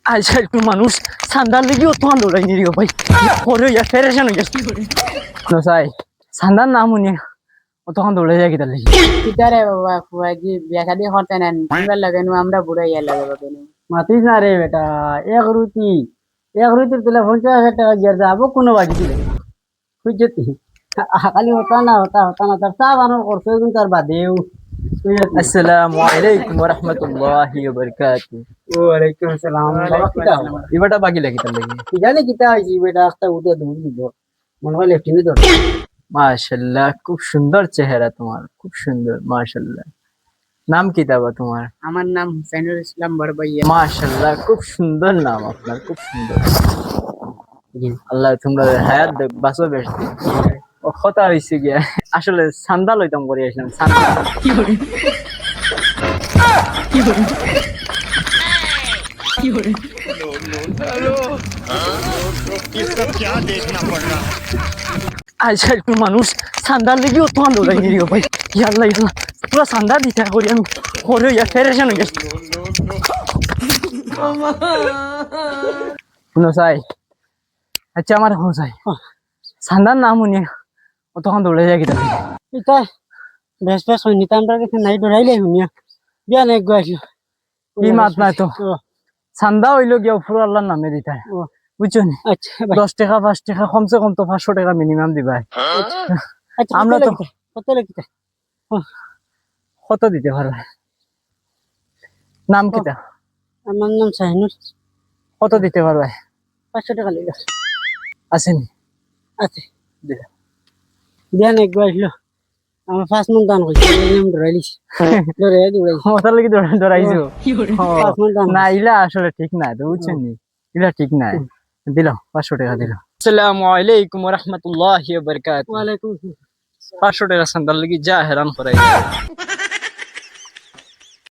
আচ্ছা একটু মানুষ সান্দার লেগেও তোমার দৌড়াই নিয়ে ভাই পরে ফেরেশান হয়ে যাচ্ছে নসাই সান্দার নাম উনি তখন দৌড়ে যায় কিতার লেগে কিতারে বাবা ফুয়াজি বিয়া শাদি করতে নেন আমরা লাগানো আমরা বুড়াই ইয়া লাগে বাবা মাতিস না রে বেটা এক রুটির তুলে 50,000 টাকা গিয়ে যাবো কোনো বাড়ি দিলে বুঝছি খালি হতা না তার চা বানানোর করছো কিন্তু তার বাদেও আসসালামু আলাইকুম ওয়া রাহমাতুল্লাহি ওয়া বারাকাতুহু ওয়ালাইকুম আসসালাম বাবা কিতা ইবাটা বাকি লাগে কিতার লেগে কি জানি কিতা হয়েছি বেটা একটা উঠে দৌড় দিব মনে হয় লেফটিনে দৌড় মাশাআল্লাহ খুব সুন্দর চেহারা তোমার খুব সুন্দর মাশাআল্লাহ নাম কি তাবা তোমার আমার নাম হুসাইনুল ইসলাম বড়বাইয়া মাশাআল্লাহ খুব সুন্দর নাম আপনার খুব সুন্দর আল্লাহ তোমরা হায়াত দেখ বাঁচো বেশ ও কথা হয়েছে গিয়া আসলে সান্দা লইতাম করে আসলাম সান্দা আচ্ছা একটু মানুষ সান্দার লেগেও তোমার দৌড়াই নিয়ে ভাই ইয়াল্লা ইল্লা পুরো সান্দা দিতে করি আমি পরে ফেরেশান হয়ে গেছি নসাই আচ্ছা আমার হোসাই সান্দার নাম উনি তখন দৌড়ে যায় কিতা এটা বেশ হইনি আমরা কাছে নাই ডরাইলে হুনিয়া বিয়া নেক গাইছো কি মাত নাই তো সান্দা হইলো গিয়া পুরো আল্লাহর নামে দিতে বুঝছো নি আচ্ছা 10 টাকা 5 টাকা কমসে কম তো 500 টাকা মিনিমাম দিবা আচ্ছা আমরা তো কত লিখতে কত দিতে পারবে নাম কিতা আমার নাম শাহিনুর কত দিতে পারবে 500 টাকা লিখা আসেনি আছে দিলা বিয়া নেক গাইলো আমার 5 মন দান কইছি আমি ডরাইলিস ডরে দৌড়াইছি ওটার লাগি ডরাইছো 5 মন দান না ইলা আসলে ঠিক না তো বুঝছেন নি ইলা ঠিক না দিল 500 টাকা দিল আসসালামু আলাইকুম ওয়া রাহমাতুল্লাহি ওয়া বারাকাতুহু ওয়ালাইকুম 500 টাকা সান্দার লাগি যা হেরান করাই